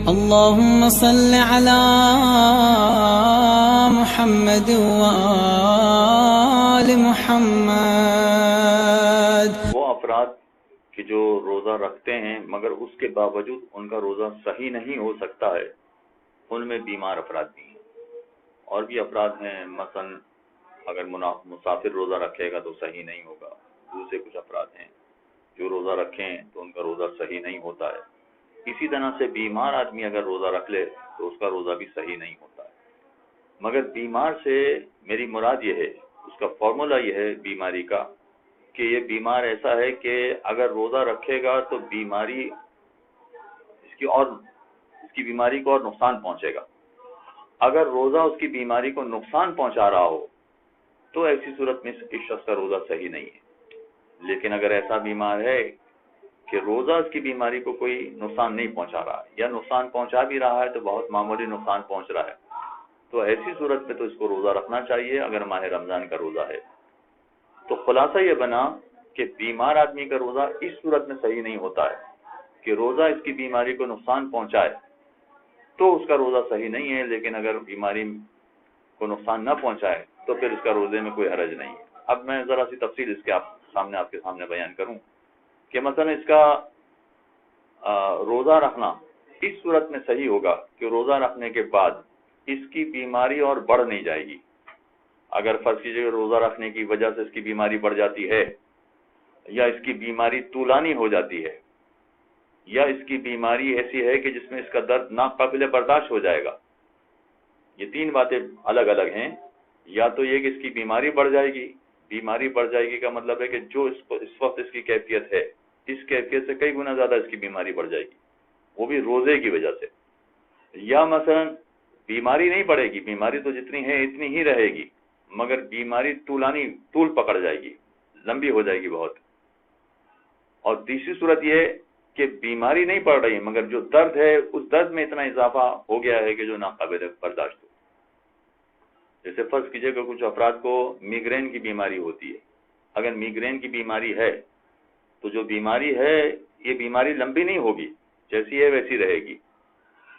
اللهم صل على محمد وآل محمد. وہ افراد کہ جو روزہ رکھتے ہیں مگر اس کے باوجود ان کا روزہ صحیح نہیں ہو سکتا ہے، ان میں بیمار افراد بھی ہیں، اور بھی افراد ہیں، مثلا اگر مسافر روزہ رکھے گا تو صحیح نہیں ہوگا. دوسرے کچھ افراد ہیں جو روزہ رکھیں تو ان کا روزہ صحیح نہیں ہوتا ہے. اسی طرح سے بیمار آدمی اگر روزہ رکھ لے تو اس کا روزہ بھی صحیح نہیں ہوتا ہے. مگر بیمار سے میری مراد یہ ہے، اس کا فارمولا یہ ہے بیماری کا، کہ یہ بیمار ایسا ہے کہ اگر روزہ رکھے گا تو بیماری اس کی بیماری کو اور نقصان پہنچے گا. اگر روزہ اس کی بیماری کو نقصان پہنچا رہا ہو تو ایسی صورت میں اس شخص کا روزہ صحیح نہیں ہے. لیکن اگر ایسا بیمار ہے کہ روزہ اس کی بیماری کو کوئی نقصان نہیں پہنچا رہا ہے، یا نقصان پہنچا بھی رہا ہے تو بہت معمولی نقصان پہنچ رہا ہے، تو ایسی صورت میں تو اس کو روزہ رکھنا چاہیے اگر ماہ رمضان کا روزہ ہے. تو خلاصہ یہ بنا کہ بیمار آدمی کا روزہ اس صورت میں صحیح نہیں ہوتا ہے کہ روزہ اس کی بیماری کو نقصان پہنچائے تو اس کا روزہ صحیح نہیں ہے، لیکن اگر بیماری کو نقصان نہ پہنچائے تو پھر اس کا روزے میں کوئی حرج نہیں ہے. اب میں ذرا سی تفصیل اس کے آپ کے سامنے بیان کروں کہ مثلا اس کا روزہ رکھنا اس صورت میں صحیح ہوگا کہ روزہ رکھنے کے بعد اس کی بیماری اور بڑھ نہیں جائے گی. اگر فرض کیجیے روزہ رکھنے کی وجہ سے اس کی بیماری بڑھ جاتی ہے، یا اس کی بیماری طولانی ہو جاتی ہے، یا اس کی بیماری ایسی ہے کہ جس میں اس کا درد ناقابل برداشت ہو جائے گا، یہ تین باتیں الگ الگ ہیں. یا تو یہ کہ اس کی بیماری بڑھ جائے گی، بیماری بڑھ جائے گی کا مطلب ہے کہ جو اس وقت اس کی کیفیت ہے اس کیفیت سے کئی گنا زیادہ اس کی بیماری بڑھ جائے گی، وہ بھی روزے کی وجہ سے. یا مثلا بیماری نہیں بڑھے گی، بیماری تو جتنی ہے اتنی ہی رہے گی، مگر بیماری طول پکڑ جائے گی، لمبی ہو جائے گی بہت. اور تیسری صورت یہ کہ بیماری نہیں پڑ رہی مگر جو درد ہے اس درد میں اتنا اضافہ ہو گیا ہے کہ جو ناقابل برداشت ہو. جیسے فرض کیجئے کہ کچھ افراد کو میگرین کی بیماری ہوتی ہے. اگر میگرین کی بیماری ہے تو جو بیماری ہے یہ بیماری لمبی نہیں ہوگی، جیسی ہے ویسی رہے گی.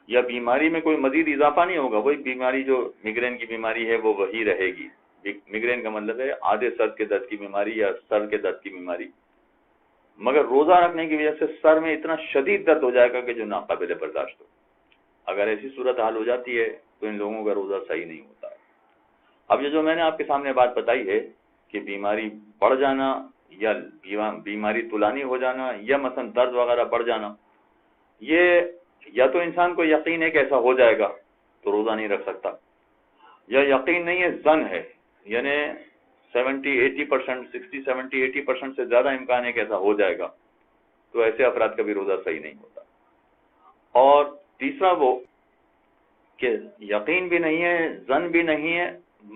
یا بیماری میں کوئی مزید اضافہ نہیں ہوگا، وہی بیماری جو میگرین کی بیماری ہے وہ وہی رہے گی. میگرین کا مطلب ہے آدھے سر کے درد کی بیماری یا سر کے درد کی بیماری. مگر روزہ رکھنے کی وجہ سے سر میں اتنا شدید درد ہو جائے گا کہ جو ناقابل برداشت ہو. اگر ایسی صورت حال ہو جاتی ہے تو ان لوگوں کا روزہ صحیح نہیں ہوتا ہے. اب یہ جو میں نے آپ کے سامنے بات بتائی ہے کہ بیماری بڑھ جانا یا بیماری طولانی ہو جانا یا مثلا درد وغیرہ بڑھ جانا، یہ یا تو انسان کو یقین ہے کہ ایسا ہو جائے گا تو روزہ نہیں رکھ سکتا، یا یقین نہیں ہے، ظن ہے، یعنی 60-70-80% سے زیادہ امکان ہے کہ ایسا ہو جائے گا، تو ایسے افراد کا بھی روزہ صحیح نہیں ہوتا. اور تیسرا وہ کہ یقین بھی نہیں ہے، ظن بھی نہیں ہے،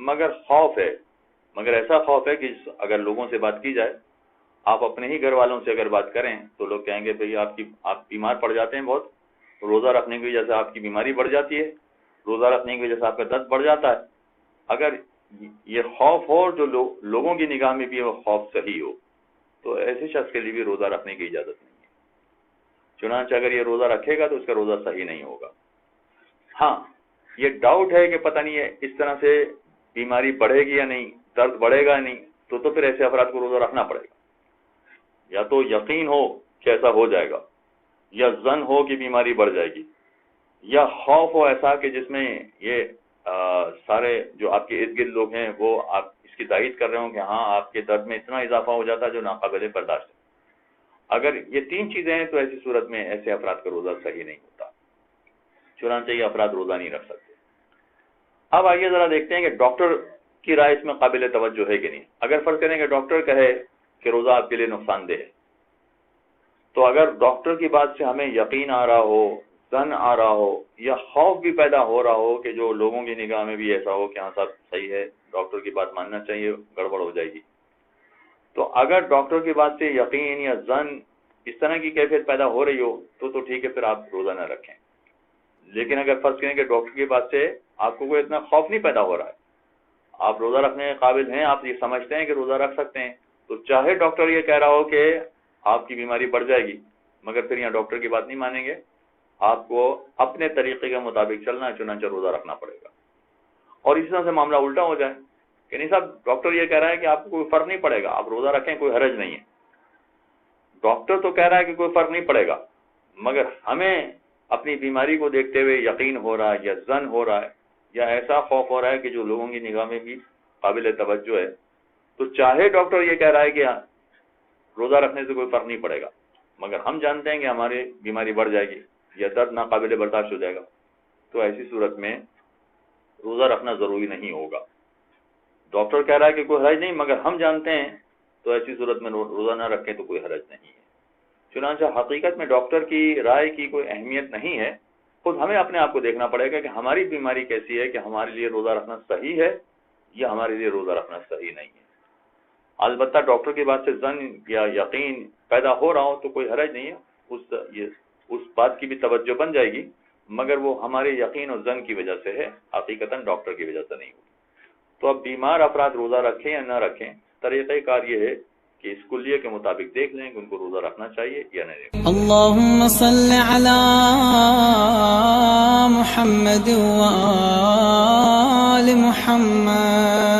مگر خوف ہے. مگر ایسا خوف ہے کہ اگر لوگوں سے بات کی جائے، آپ اپنے ہی گھر والوں سے اگر بات کریں تو لوگ کہیں گے بھئی آپ بیمار پڑ جاتے ہیں بہت، روزہ رکھنے کی وجہ سے آپ کی بیماری بڑھ جاتی ہے، روزہ رکھنے کی وجہ سے آپ کا درد بڑھ جاتا ہے. اگر یہ خوف ہو جو لوگوں کی نگاہ میں بھی وہ خوف صحیح ہو تو ایسے شخص کے لیے بھی روزہ رکھنے کی اجازت نہیں ہے. چنانچہ اگر یہ روزہ رکھے گا تو اس کا روزہ صحیح نہیں ہوگا. ہاں یہ ڈاؤٹ ہے کہ پتہ نہیں ہے اس طرح سے بیماری بڑھے گی یا نہیں، درد بڑھے گا یا نہیں، تو پھر ایسے افراد کو روزہ رکھنا پڑے گا. یا تو یقین ہو کہ ایسا ہو جائے گا، یا ظن ہو کہ بیماری بڑھ جائے گی، یا خوف ہو ایسا کہ جس میں یہ سارے جو آپ کے ارد گرد لوگ ہیں وہ آپ اس کی تائید کر رہے ہوں کہ ہاں آپ کے درد میں اتنا اضافہ ہو جاتا ہے جو ناقابل برداشت ہے. اگر یہ تین چیزیں ہیں تو ایسی صورت میں ایسے افراد کا روزہ صحیح نہیں ہوتا، چنانچہ یہ افراد روزہ نہیں رکھ سکتے. اب آئیے ذرا دیکھتے ہیں کہ ڈاکٹر کی رائے اس میں قابل توجہ ہے کہ نہیں. اگر فرض کریں کہ ڈاکٹر کہے کہ روزہ آپ کے لیے نقصان دہ ہے، تو اگر ڈاکٹر کی بات سے ہمیں یقین آ رہا ہو، ظن آ رہا ہو، یا خوف بھی پیدا ہو رہا ہو کہ جو لوگوں کی نگاہ میں بھی ایسا ہو کہ ہاں صاحب صحیح ہے، ڈاکٹر کی بات ماننا چاہیے، گڑبڑ ہو جائے گی، تو اگر ڈاکٹر کی بات سے یقین یا ظن اس طرح کی کیفیت پیدا ہو رہی ہو تو ٹھیک ہے، پھر آپ روزہ نہ رکھیں. لیکن اگر فرض کریں کہ ڈاکٹر کی بات سے آپ کو کوئی اتنا خوف نہیں پیدا ہو رہا ہے، آپ روزہ رکھنے کے قابل ہیں، آپ یہ سمجھتے ہیں کہ روزہ رکھ سکتے ہیں، تو چاہے ڈاکٹر یہ کہہ رہا ہو کہ آپ کی بیماری بڑھ جائے گی، مگر پھر یہاں ڈاکٹر کی بات نہیں مانیں گے، آپ کو اپنے طریقے کے مطابق چلنا ہے، چنانچہ روزہ رکھنا پڑے گا۔ اور اسی طرح سے معاملہ الٹا ہو جائے کہ نہیں صاحب ڈاکٹر یہ کہہ رہا ہے کہ آپ کو کوئی فرق نہیں پڑے گا، آپ روزہ رکھیں، کوئی حرج نہیں ہے۔ ڈاکٹر تو کہہ رہا ہے کہ کوئی فرق نہیں پڑے گا، مگر ہمیں اپنی بیماری کو دیکھتے ہوئے یقین ہو رہا ہے یا ظن ہو رہا ہے یا ایسا خوف ہو رہا ہے کہ جو لوگوں کی نگاہ میں بھی قابل توجہ ہے، تو چاہے ڈاکٹر یہ کہہ رہا ہے کہ روزہ رکھنے سے کوئی فرق نہیں پڑے گا، مگر ہم جانتے ہیں کہ ہماری بیماری بڑھ جائے گی یا درد ناقابل برداشت ہو جائے گا، تو ایسی صورت میں روزہ رکھنا ضروری نہیں ہوگا۔ ڈاکٹر کہہ رہا ہے کہ کوئی حرج نہیں، مگر ہم جانتے ہیں، تو ایسی صورت میں روزہ نہ رکھیں تو کوئی حرج نہیں ہے۔ چنانچہ حقیقت میں ڈاکٹر کی رائے کی کوئی اہمیت نہیں ہے، خود ہمیں اپنے آپ کو دیکھنا پڑے گا کہ ہماری بیماری کیسی ہے کہ ہمارے لیے روزہ رکھنا صحیح ہے یا ہمارے لیے روزہ رکھنا صحیح نہیں ہے۔ البتہ ڈاکٹر کی بات سے ظن یا یقین پیدا ہو رہا ہو تو کوئی حرج نہیں ہے، اس بات کی بھی توجہ بن جائے گی، مگر وہ ہمارے یقین اور ظن کی وجہ سے ہے، حقیقتاً ڈاکٹر کی وجہ سے نہیں ہوگی۔ تو اب بیمار افراد روزہ رکھیں یا نہ رکھیں، طریقہ کار یہ ہے کہ اس کلیے کے مطابق دیکھ لیں کہ ان کو روزہ رکھنا چاہیے یا نہیں۔ اللهم صل على محمد وآل محمد